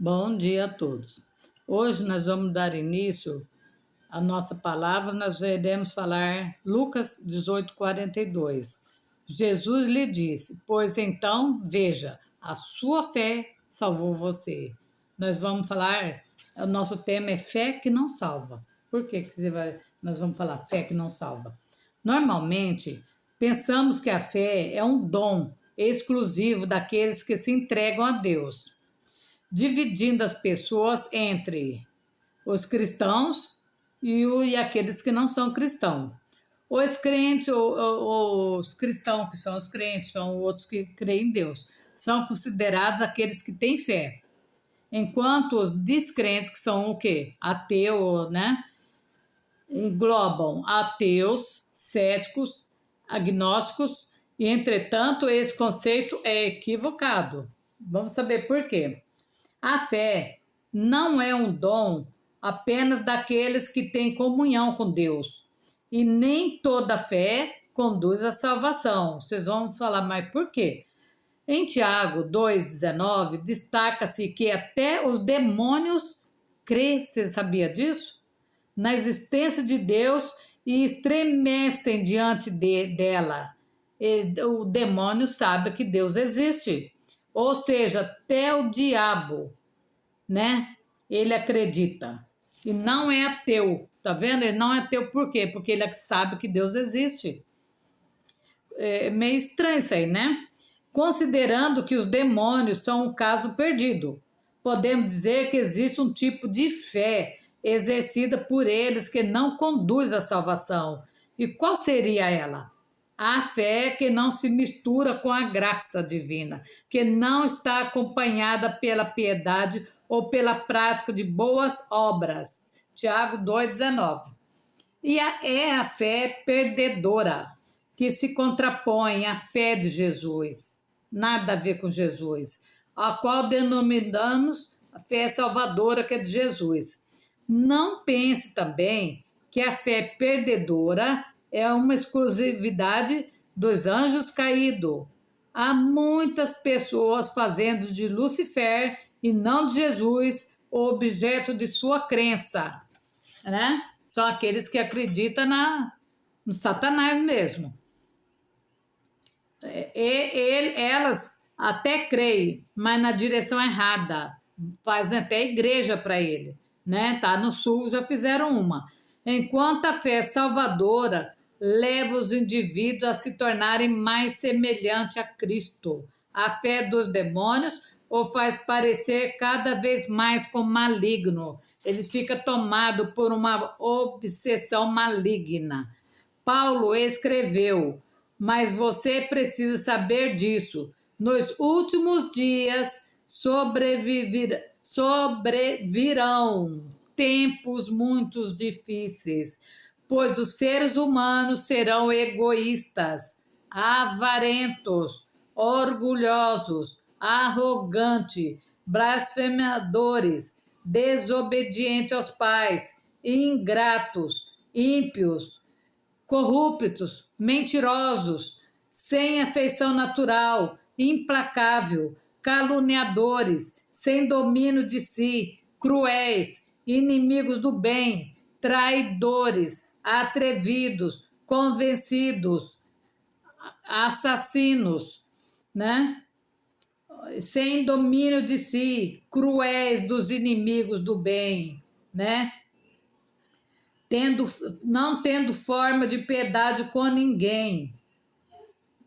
Bom dia a todos. Hoje nós vamos dar início à nossa palavra, nós iremos falar Lucas 18:42. Jesus lhe disse: Pois então, veja, a sua fé salvou você. Nós vamos falar, o nosso tema é fé que não salva. Por que nós vamos falar fé que não salva? Normalmente, pensamos que a fé é um dom exclusivo daqueles que se entregam a Deus, dividindo as pessoas entre os cristãos e aqueles que não são cristãos. Os crentes, os cristãos que são os crentes, são outros que creem em Deus, são considerados aqueles que têm fé. Enquanto os descrentes, que são o quê? Ateu, né? Englobam ateus, céticos, agnósticos, e entretanto esse conceito é equivocado. Vamos saber por quê. A fé não é um dom apenas daqueles que têm comunhão com Deus. E nem toda fé conduz à salvação. Vocês vão falar, mas por quê? Em Tiago 2,19, destaca-se que até os demônios crêem, você sabia disso? Na existência de Deus e estremecem diante dela. O demônio sabe que Deus existe. Ou seja, até o diabo, né? Ele acredita. E não é ateu. Tá vendo? Ele não é ateu por quê? Porque ele sabe que Deus existe. É meio estranho isso aí, né? Considerando que os demônios são um caso perdido, podemos dizer que existe um tipo de fé exercida por eles que não conduz à salvação. E qual seria ela? A fé que não se mistura com a graça divina, que não está acompanhada pela piedade ou pela prática de boas obras. Tiago 2,19. E é a fé perdedora, que se contrapõe à fé de Jesus. Nada a ver com Jesus, a qual denominamos a fé salvadora, que é de Jesus. Não pense também que a fé perdedora é uma exclusividade dos anjos caídos. Há muitas pessoas fazendo de Lúcifer e não de Jesus o objeto de sua crença, né? São aqueles que acreditam no Satanás mesmo. Elas até creem, mas na direção errada. Fazem até igreja para ele, né? Tá no sul, já fizeram uma. Enquanto a fé salvadora leva os indivíduos a se tornarem mais semelhantes a Cristo. A fé dos demônios o faz parecer cada vez mais como maligno. Ele fica tomado por uma obsessão maligna. Paulo escreveu: mas você precisa saber disso. Nos últimos dias sobrevirão tempos muito difíceis, pois os seres humanos serão egoístas, avarentos, orgulhosos, arrogantes, blasfemadores, desobedientes aos pais, ingratos, ímpios, corruptos, mentirosos, sem afeição natural, implacável, caluniadores, sem domínio de si, cruéis, inimigos do bem, traidores, atrevidos, convencidos, assassinos, né? Sem domínio de si, cruéis dos inimigos do bem, né? Não tendo forma de piedade com ninguém.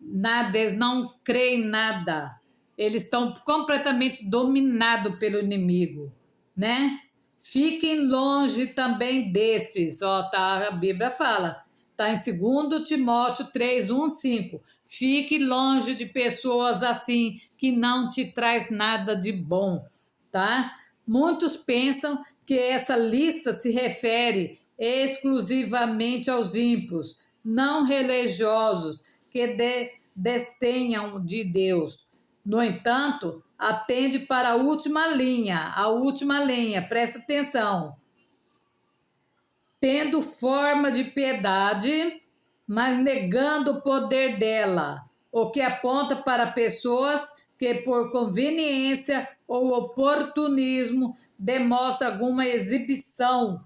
Nada, eles não creem em nada. Eles estão completamente dominados pelo inimigo, né? Fiquem longe também destes. Ó, tá, a Bíblia fala, tá em 2 Timóteo 3:1-5. Fique longe de pessoas assim que não te traz nada de bom, tá? Muitos pensam que essa lista se refere exclusivamente aos ímpios, não religiosos, que desdenham de Deus. No entanto, atende para a última linha, presta atenção. Tendo forma de piedade, mas negando o poder dela, o que aponta para pessoas que por conveniência ou oportunismo demonstra alguma exibição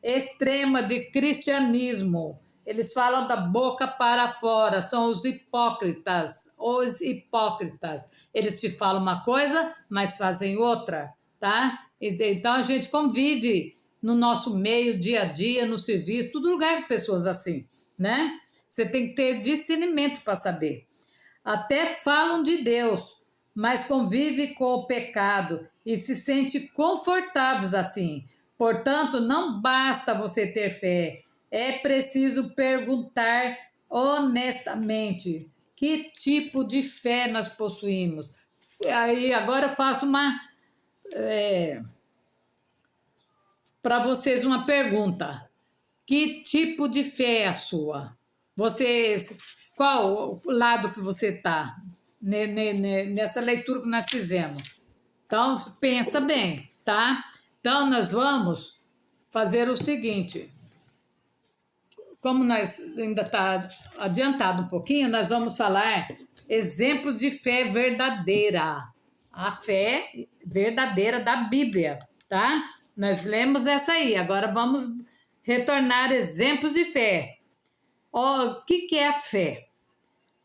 extrema de cristianismo. Eles falam da boca para fora, são os hipócritas. Os hipócritas. Eles te falam uma coisa, mas fazem outra, tá? Então a gente convive no nosso meio, dia a dia, no serviço, todo lugar com pessoas assim, né? Você tem que ter discernimento para saber. Até falam de Deus, mas convive com o pecado e se sente confortáveis assim. Portanto, não basta você ter fé, é preciso perguntar honestamente que tipo de fé nós possuímos. Aí agora eu faço para vocês uma pergunta. Que tipo de fé é a sua? Qual o lado que você está nessa leitura que nós fizemos? Então, pensa bem, tá? Então, nós vamos fazer o seguinte. Como nós ainda está adiantado um pouquinho, nós vamos falar exemplos de fé verdadeira. A fé verdadeira da Bíblia, tá? Nós lemos essa aí. Agora vamos retornar exemplos de fé. O que é a fé?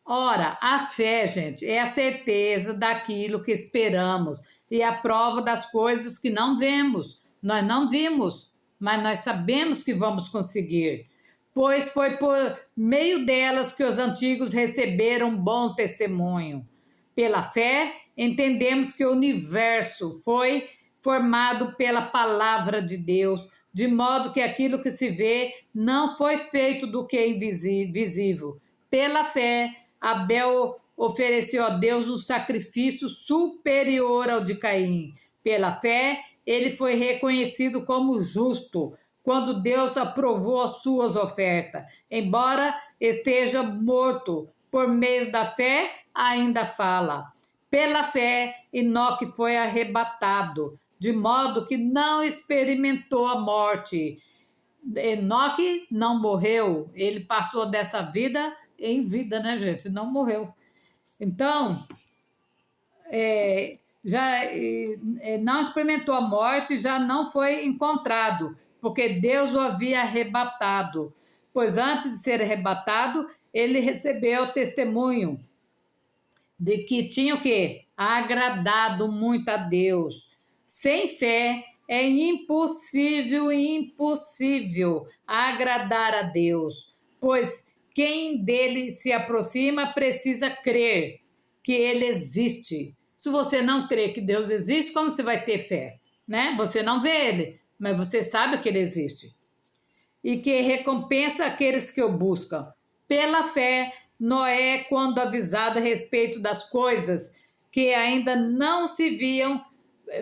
Ora, a fé, gente, é a certeza daquilo que esperamos e a prova das coisas que não vemos. Nós não vimos, mas nós sabemos que vamos conseguir, pois foi por meio delas que os antigos receberam bom testemunho. Pela fé, entendemos que o universo foi formado pela palavra de Deus, de modo que aquilo que se vê não foi feito do que é invisível. Pela fé, Abel ofereceu a Deus um sacrifício superior ao de Caim. Pela fé, ele foi reconhecido como justo quando Deus aprovou as suas ofertas. Embora esteja morto, por meio da fé, ainda fala. Pela fé, Enoque foi arrebatado, de modo que não experimentou a morte. Enoque não morreu, ele passou dessa vida em vida, né, gente? Não morreu. Então, não experimentou a morte, já não foi encontrado, porque Deus o havia arrebatado. Pois antes de ser arrebatado, ele recebeu o testemunho de que tinha o quê? Agradado muito a Deus. Sem fé é impossível agradar a Deus, pois quem dele se aproxima precisa crer que ele existe. Se você não crê que Deus existe, como você vai ter fé? Né? Você não vê ele, mas você sabe que ele existe. E que recompensa aqueles que o buscam. Pela fé, Noé, quando avisado a respeito das coisas que ainda não se viam,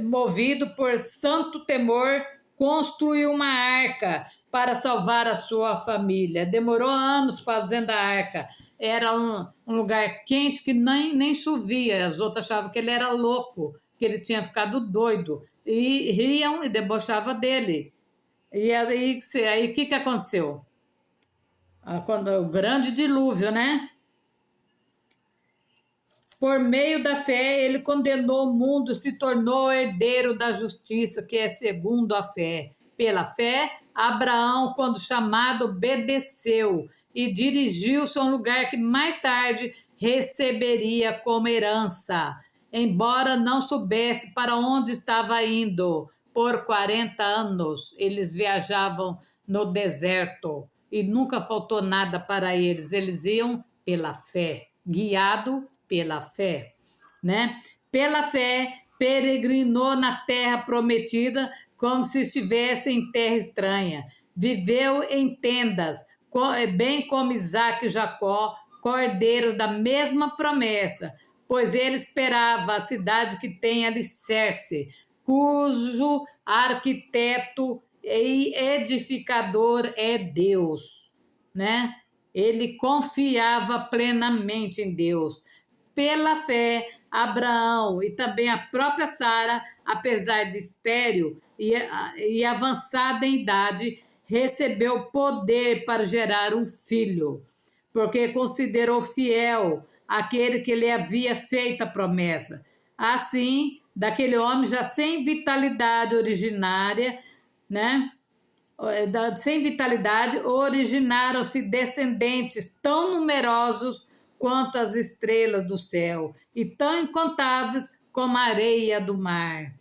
movido por santo temor, construiu uma arca para salvar a sua família. Demorou anos fazendo a arca. Era um lugar quente que nem chovia. As outras achavam que ele era louco, que ele tinha ficado doido. E riam e debochavam dele. E aí o que aconteceu? O grande dilúvio, né? Por meio da fé, ele condenou o mundo, se tornou herdeiro da justiça, que é segundo a fé. Pela fé, Abraão, quando chamado, obedeceu e dirigiu-se a um lugar que mais tarde receberia como herança, embora não soubesse para onde estava indo. Por 40 anos, eles viajavam no deserto e nunca faltou nada para eles. Eles iam pela fé, guiado pela fé, né? Pela fé, peregrinou na terra prometida como se estivesse em terra estranha. Viveu em tendas, bem como Isaac e Jacó, cordeiros da mesma promessa, pois ele esperava a cidade que tem alicerce, cujo arquiteto e edificador é Deus, né? Ele confiava plenamente em Deus. Pela fé, Abraão e também a própria Sara, apesar de estéril e avançada em idade, recebeu poder para gerar um filho, porque considerou fiel aquele que lhe havia feito a promessa. Assim, daquele homem já sem vitalidade originária, né? Sem vitalidade, originaram-se descendentes tão numerosos quanto as estrelas do céu e tão incontáveis como a areia do mar.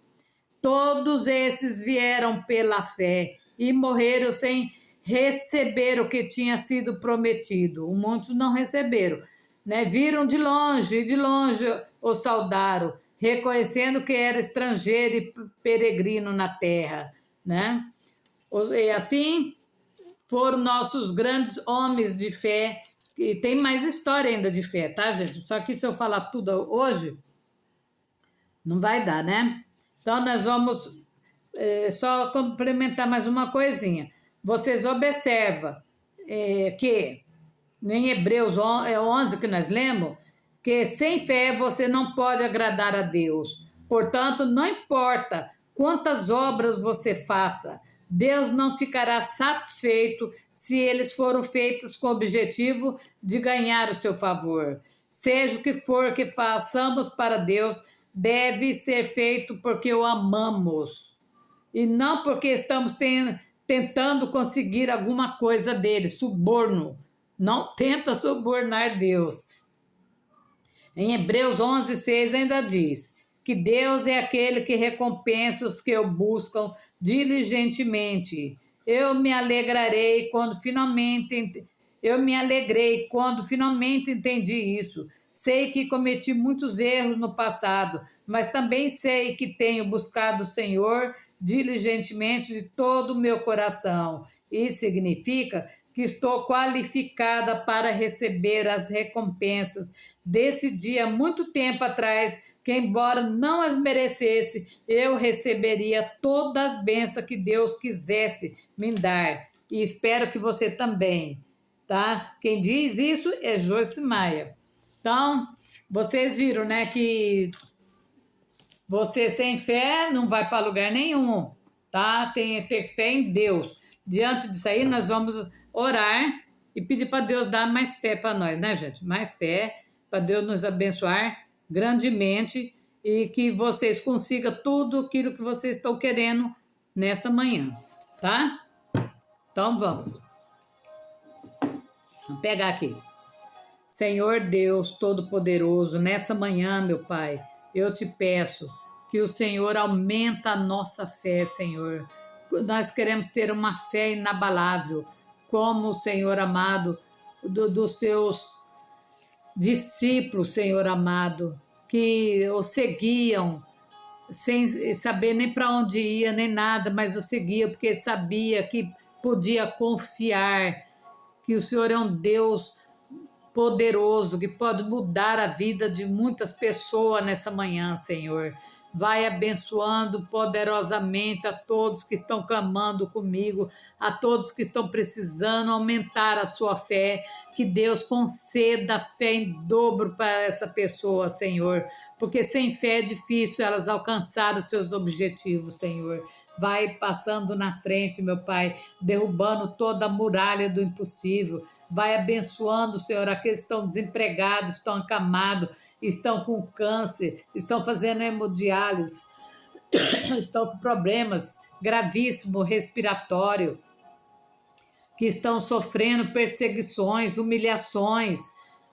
Todos esses vieram pela fé e morreram sem receber o que tinha sido prometido. Muitos não receberam, né? Viram de longe o saudaram, reconhecendo que era estrangeiro e peregrino na terra, né? E assim foram nossos grandes homens de fé. E tem mais história ainda de fé, tá, gente? Só que se eu falar tudo hoje, não vai dar, né? Então, nós vamos só complementar mais uma coisinha. Vocês observam que em Hebreus 11, que nós lemos, que sem fé você não pode agradar a Deus. Portanto, não importa quantas obras você faça, Deus não ficará satisfeito se eles foram feitos com o objetivo de ganhar o seu favor. Seja o que for que façamos para Deus, deve ser feito porque o amamos e não porque estamos tentando conseguir alguma coisa dele, suborno. Não tenta subornar Deus. Em Hebreus 11:6 ainda diz que Deus é aquele que recompensa os que o buscam diligentemente. Eu me alegrei quando finalmente entendi isso. Sei que cometi muitos erros no passado, mas também sei que tenho buscado o Senhor diligentemente de todo o meu coração. Isso significa que estou qualificada para receber as recompensas desse dia muito tempo atrás, que embora não as merecesse, eu receberia todas as bênçãos que Deus quisesse me dar. E espero que você também, tá? Quem diz isso é Joyce Maia. Então, vocês viram, né, que você sem fé não vai para lugar nenhum, tá? Tem que ter fé em Deus. Diante disso aí, nós vamos orar e pedir para Deus dar mais fé para nós, né, gente? Mais fé, para Deus nos abençoar grandemente e que vocês consigam tudo aquilo que vocês estão querendo nessa manhã, tá? Então, vamos. Vamos pegar aqui. Senhor Deus Todo-Poderoso, nessa manhã, meu Pai, eu te peço que o Senhor aumenta a nossa fé, Senhor. Nós queremos ter uma fé inabalável, como o Senhor amado, dos seus discípulos, Senhor amado, que o seguiam, sem saber nem para onde ia, nem nada, mas o seguiam, porque sabia que podia confiar, que o Senhor é um Deus poderoso, que pode mudar a vida de muitas pessoas nessa manhã, Senhor. Vai abençoando poderosamente a todos que estão clamando comigo, a todos que estão precisando aumentar a sua fé, que Deus conceda fé em dobro para essa pessoa, Senhor, porque sem fé é difícil elas alcançar os seus objetivos, Senhor. Vai passando na frente, meu Pai, derrubando toda a muralha do impossível. Vai abençoando, Senhor, aqueles que estão desempregados, estão acamados, estão com câncer, estão fazendo hemodiálise, estão com problemas gravíssimos respiratórios, que estão sofrendo perseguições, humilhações,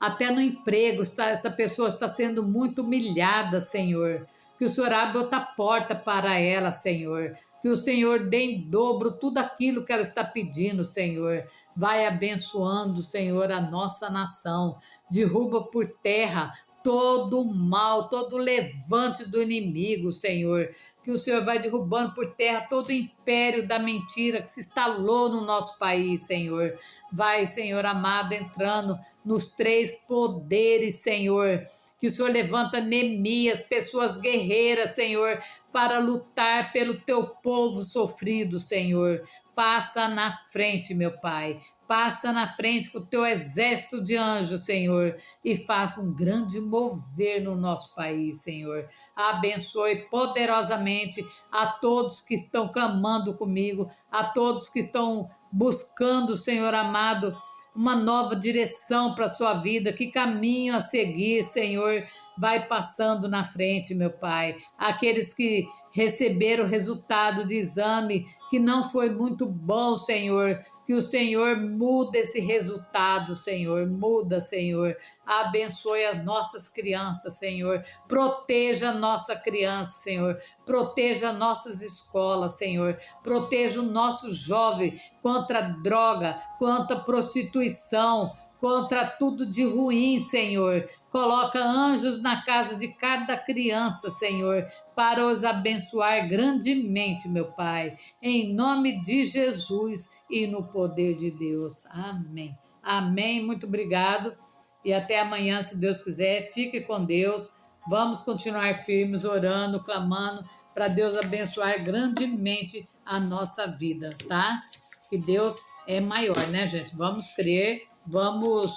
até no emprego, essa pessoa está sendo muito humilhada, Senhor. Que o Senhor abra outra porta para ela, Senhor. Que o Senhor dê em dobro tudo aquilo que ela está pedindo, Senhor. Vai abençoando, Senhor, a nossa nação. Derruba por terra todo o mal, todo o levante do inimigo, Senhor. Que o Senhor vai derrubando por terra todo o império da mentira que se instalou no nosso país, Senhor. Vai, Senhor amado, entrando nos três poderes, Senhor. Que o Senhor levanta Neemias, pessoas guerreiras, Senhor, para lutar pelo teu povo sofrido, Senhor. Passa na frente, meu Pai. Passa na frente com o teu exército de anjos, Senhor, e faça um grande mover no nosso país, Senhor. Abençoe poderosamente a todos que estão clamando comigo, a todos que estão buscando, Senhor amado, uma nova direção para a sua vida, que caminho a seguir, Senhor, vai passando na frente, meu Pai. Aqueles que receberam o resultado de exame que não foi muito bom, Senhor, que o Senhor muda esse resultado, Senhor, muda, Senhor. Abençoe as nossas crianças, Senhor. Proteja a nossa criança, Senhor. Proteja nossas escolas, Senhor. Proteja o nosso jovem contra a droga, contra a prostituição, contra tudo de ruim, Senhor. Coloca anjos na casa de cada criança, Senhor, para os abençoar grandemente, meu Pai. Em nome de Jesus e no poder de Deus. Amém. Amém. Muito obrigado. E até amanhã, se Deus quiser. Fique com Deus. Vamos continuar firmes, orando, clamando, para Deus abençoar grandemente a nossa vida, tá? Que Deus é maior, né, gente? Vamos crer, vamos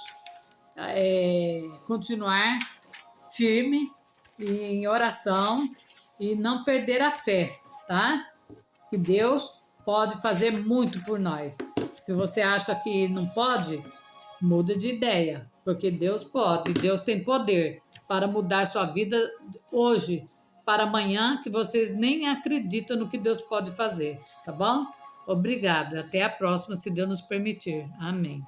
continuar firme em oração e não perder a fé, tá? Que Deus pode fazer muito por nós. Se você acha que não pode, muda de ideia, porque Deus pode, Deus tem poder para mudar sua vida hoje para amanhã, que vocês nem acreditam no que Deus pode fazer, tá bom? Obrigado, até a próxima, se Deus nos permitir. Amém.